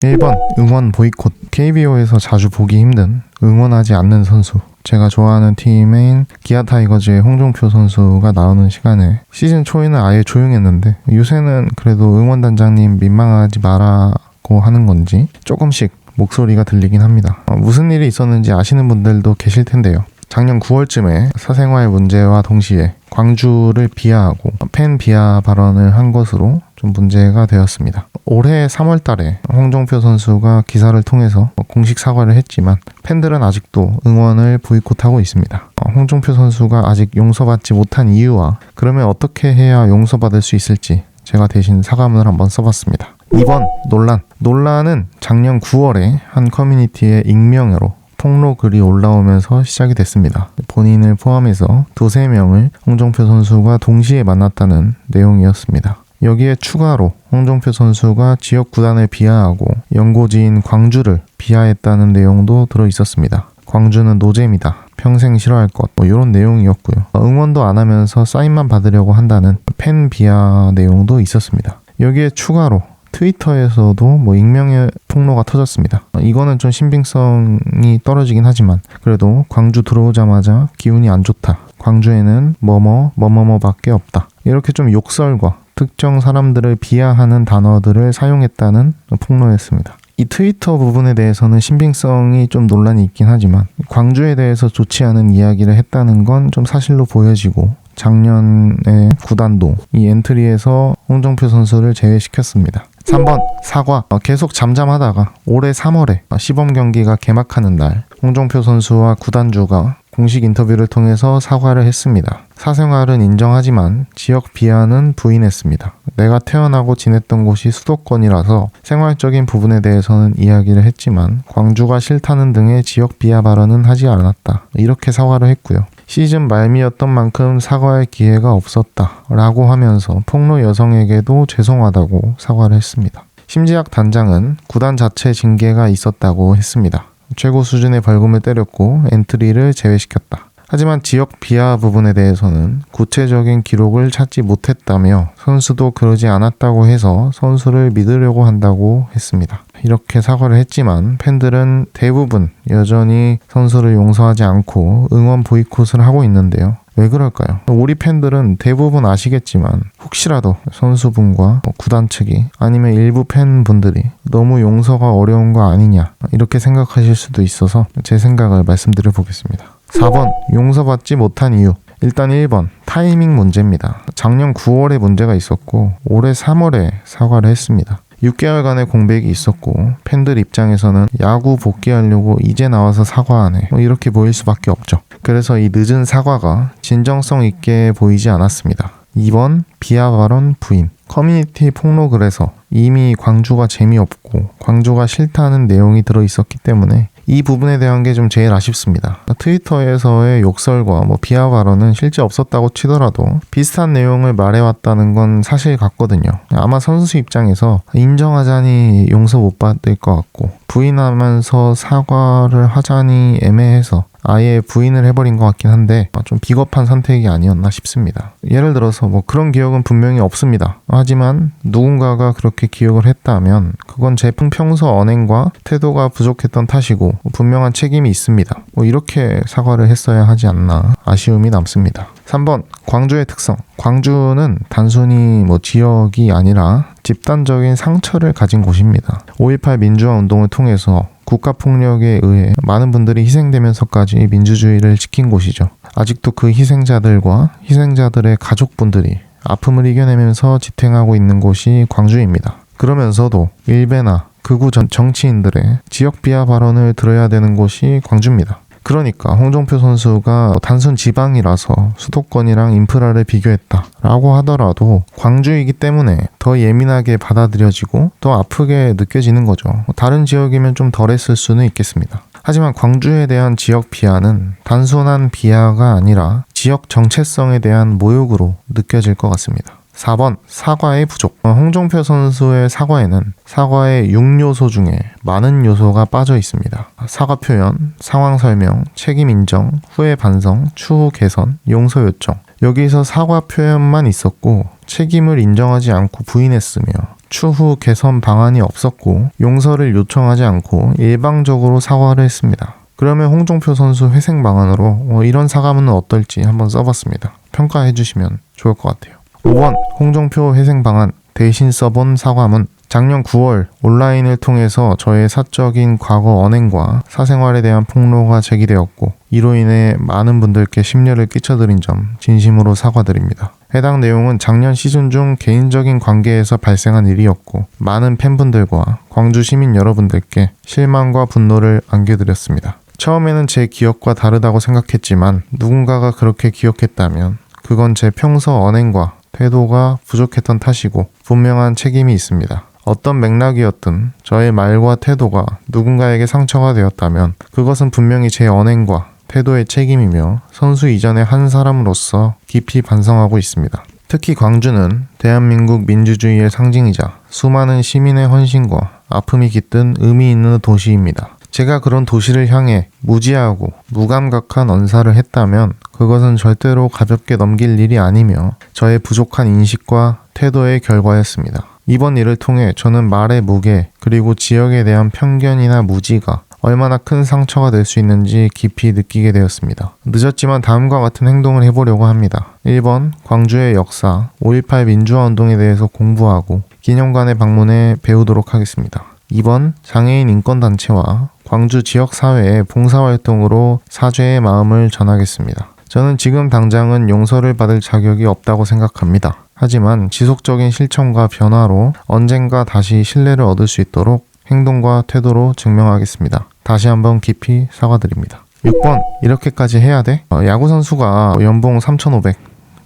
1번 응원 보이콧. KBO에서 자주 보기 힘든 응원하지 않는 선수. 제가 좋아하는 팀인 기아 타이거즈의 홍종표 선수가 나오는 시간에 시즌 초에는 아예 조용했는데 요새는 그래도 응원단장님 민망하지 말라고 하는 건지 조금씩 목소리가 들리긴 합니다. 무슨 일이 있었는지 아시는 분들도 계실 텐데요. 작년 9월쯤에 사생활 문제와 동시에 광주를 비하하고 팬 비하 발언을 한 것으로 좀 문제가 되었습니다. 올해 3월 달에 홍종표 선수가 기사를 통해서 공식 사과를 했지만 팬들은 아직도 응원을 보이콧하고 있습니다. 홍종표 선수가 아직 용서받지 못한 이유와 그러면 어떻게 해야 용서받을 수 있을지 제가 대신 사과문을 한번 써봤습니다. 2번 논란. 논란은 작년 9월에 한 커뮤니티의 익명으로 폭로 글이 올라오면서 시작이 됐습니다. 본인을 포함해서 2-3명을 홍종표 선수가 동시에 만났다는 내용이었습니다. 여기에 추가로 홍종표 선수가 지역 구단을 비하하고 연고지인 광주를 비하했다는 내용도 들어있었습니다. 광주는 노잼이다. 평생 싫어할 것. 이런 내용이었고요. 응원도 안 하면서 사인만 받으려고 한다는 팬 비하 내용도 있었습니다. 여기에 추가로 트위터에서도 익명의 폭로가 터졌습니다. 이거는 좀 신빙성이 떨어지긴 하지만 그래도 광주 들어오자마자 기운이 안 좋다. 광주에는 뭐뭐뭐뭐밖에 없다. 이렇게 좀 욕설과 특정 사람들을 비하하는 단어들을 사용했다는 폭로였습니다. 이 트위터 부분에 대해서는 신빙성이 좀 논란이 있긴 하지만 광주에 대해서 좋지 않은 이야기를 했다는 건 좀 사실로 보여지고 작년에 구단도 이 엔트리에서 홍종표 선수를 제외시켰습니다. 3번 사과. 계속 잠잠하다가 올해 3월에 시범 경기가 개막하는 날 홍종표 선수와 구단주가 공식 인터뷰를 통해서 사과를 했습니다. 사생활은 인정하지만 지역 비하는 부인했습니다. 내가 태어나고 지냈던 곳이 수도권이라서 생활적인 부분에 대해서는 이야기를 했지만 광주가 싫다는 등의 지역 비하 발언은 하지 않았다. 이렇게 사과를 했고요. 시즌 말미였던 만큼 사과할 기회가 없었다 라고 하면서 폭로 여성에게도 죄송하다고 사과를 했습니다. 심지학 단장은 구단 자체 징계가 있었다고 했습니다. 최고 수준의 벌금을 때렸고 엔트리를 제외시켰다. 하지만 지역 비하 부분에 대해서는 구체적인 기록을 찾지 못했다며 선수도 그러지 않았다고 해서 선수를 믿으려고 한다고 했습니다. 이렇게 사과를 했지만 팬들은 대부분 여전히 선수를 용서하지 않고 응원 보이콧을 하고 있는데요. 왜 그럴까요? 우리 팬들은 대부분 아시겠지만 혹시라도 선수분과 구단 측이 아니면 일부 팬분들이 너무 용서가 어려운 거 아니냐 이렇게 생각하실 수도 있어서 제 생각을 말씀드려 보겠습니다. 4번 용서받지 못한 이유. 일단 1번 타이밍 문제입니다. 작년 9월에 문제가 있었고 올해 3월에 사과를 했습니다. 6개월간의 공백이 있었고 팬들 입장에서는 야구 복귀하려고 이제 나와서 사과하네 이렇게 보일 수밖에 없죠. 그래서 이 늦은 사과가 진정성 있게 보이지 않았습니다. 2번 비하 발언 부인. 커뮤니티 폭로글에서 이미 광주가 재미없고 광주가 싫다는 내용이 들어있었기 때문에 이 부분에 대한 게 좀 제일 아쉽습니다. 트위터에서의 욕설과 비하 발언은 실제 없었다고 치더라도 비슷한 내용을 말해왔다는 건 사실 같거든요. 아마 선수 입장에서 인정하자니 용서 못 받을 것 같고 부인하면서 사과를 하자니 애매해서 아예 부인을 해버린 것 같긴 한데 좀 비겁한 선택이 아니었나 싶습니다. 예를 들어서 그런 기억은 분명히 없습니다. 하지만 누군가가 그렇게 기억을 했다면 그건 제 평소 언행과 태도가 부족했던 탓이고 분명한 책임이 있습니다. 이렇게 사과를 했어야 하지 않나 아쉬움이 남습니다. 3번 광주의 특성. 광주는 단순히 지역이 아니라 집단적인 상처를 가진 곳입니다. 5.18 민주화 운동을 통해서 국가폭력에 의해 많은 분들이 희생되면서까지 민주주의를 지킨 곳이죠. 아직도 그 희생자들과 희생자들의 가족분들이 아픔을 이겨내면서 지탱하고 있는 곳이 광주입니다. 그러면서도 일베나 극우 정치인들의 지역 비하 발언을 들어야 되는 곳이 광주입니다. 그러니까 홍종표 선수가 단순 지방이라서 수도권이랑 인프라를 비교했다라고 하더라도 광주이기 때문에 더 예민하게 받아들여지고 더 아프게 느껴지는 거죠. 다른 지역이면 좀 덜했을 수는 있겠습니다. 하지만 광주에 대한 지역 비하는 단순한 비하가 아니라 지역 정체성에 대한 모욕으로 느껴질 것 같습니다. 4번 사과의 부족. 홍종표 선수의 사과에는 사과의 6요소 중에 많은 요소가 빠져 있습니다. 사과 표현, 상황 설명, 책임 인정, 후회 반성, 추후 개선, 용서 요청. 여기서 사과 표현만 있었고 책임을 인정하지 않고 부인했으며 추후 개선 방안이 없었고 용서를 요청하지 않고 일방적으로 사과를 했습니다. 그러면 홍종표 선수 회생 방안으로 이런 사과문은 어떨지 한번 써봤습니다. 평가해 주시면 좋을 것 같아요. 5번 홍종표 회생 방안 대신 써본 사과문. 작년 9월 온라인을 통해서 저의 사적인 과거 언행과 사생활에 대한 폭로가 제기되었고 이로 인해 많은 분들께 심려를 끼쳐드린 점 진심으로 사과드립니다. 해당 내용은 작년 시즌 중 개인적인 관계에서 발생한 일이었고 많은 팬분들과 광주 시민 여러분들께 실망과 분노를 안겨드렸습니다. 처음에는 제 기억과 다르다고 생각했지만 누군가가 그렇게 기억했다면 그건 제 평소 언행과 태도가 부족했던 탓이고 분명한 책임이 있습니다. 어떤 맥락이었든 저의 말과 태도가 누군가에게 상처가 되었다면 그것은 분명히 제 언행과 태도의 책임이며 선수 이전의 한 사람으로서 깊이 반성하고 있습니다. 특히 광주는 대한민국 민주주의의 상징이자 수많은 시민의 헌신과 아픔이 깃든 의미 있는 도시입니다. 제가 그런 도시를 향해 무지하고 무감각한 언사를 했다면 그것은 절대로 가볍게 넘길 일이 아니며 저의 부족한 인식과 태도의 결과였습니다. 이번 일을 통해 저는 말의 무게 그리고 지역에 대한 편견이나 무지가 얼마나 큰 상처가 될 수 있는지 깊이 느끼게 되었습니다. 늦었지만 다음과 같은 행동을 해보려고 합니다. 1번 광주의 역사 5.18 민주화운동에 대해서 공부하고 기념관에 방문해 배우도록 하겠습니다. 2번 장애인 인권단체와 광주 지역사회의 봉사활동으로 사죄의 마음을 전하겠습니다. 저는 지금 당장은 용서를 받을 자격이 없다고 생각합니다. 하지만 지속적인 실천과 변화로 언젠가 다시 신뢰를 얻을 수 있도록 행동과 태도로 증명하겠습니다. 다시 한번 깊이 사과드립니다. 6번 이렇게까지 해야 돼? 야구선수가 연봉 3,500,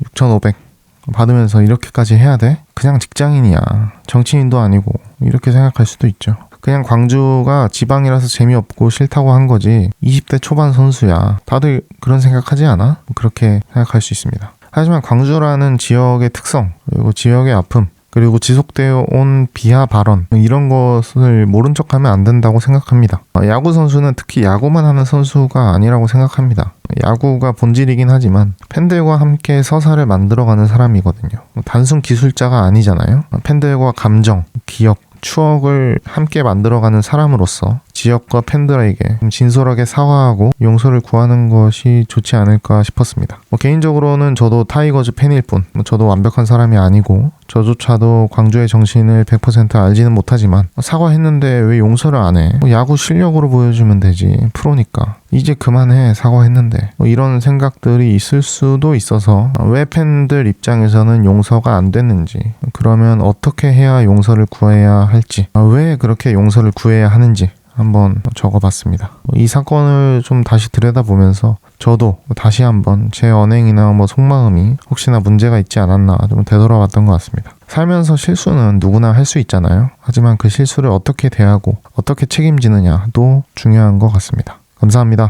6,500 받으면서 이렇게까지 해야 돼? 그냥 직장인이야. 정치인도 아니고 이렇게 생각할 수도 있죠. 그냥 광주가 지방이라서 재미없고 싫다고 한 거지 20대 초반 선수야. 다들 그런 생각하지 않아? 그렇게 생각할 수 있습니다. 하지만 광주라는 지역의 특성, 그리고 지역의 아픔, 그리고 지속되어 온 비하 발언 이런 것을 모른 척하면 안 된다고 생각합니다. 야구 선수는 특히 야구만 하는 선수가 아니라고 생각합니다. 야구가 본질이긴 하지만 팬들과 함께 서사를 만들어가는 사람이거든요. 단순 기술자가 아니잖아요. 팬들과 감정, 기억, 추억을 함께 만들어가는 사람으로서 지역과 팬들에게 진솔하게 사과하고 용서를 구하는 것이 좋지 않을까 싶었습니다. 개인적으로는 저도 타이거즈 팬일 뿐 저도 완벽한 사람이 아니고 저조차도 광주의 정신을 100% 알지는 못하지만 사과했는데 왜 용서를 안 해? 야구 실력으로 보여주면 되지. 프로니까. 이제 그만해. 사과했는데. 이런 생각들이 있을 수도 있어서 왜 팬들 입장에서는 용서가 안 됐는지 그러면 어떻게 해야 용서를 구해야 할지 왜 그렇게 용서를 구해야 하는지 한번 적어봤습니다. 이 사건을 좀 다시 들여다보면서 저도 다시 한번 제 언행이나 속마음이 혹시나 문제가 있지 않았나 좀 되돌아봤던 것 같습니다. 살면서 실수는 누구나 할 수 있잖아요. 하지만 그 실수를 어떻게 대하고 어떻게 책임지느냐도 중요한 것 같습니다. 감사합니다.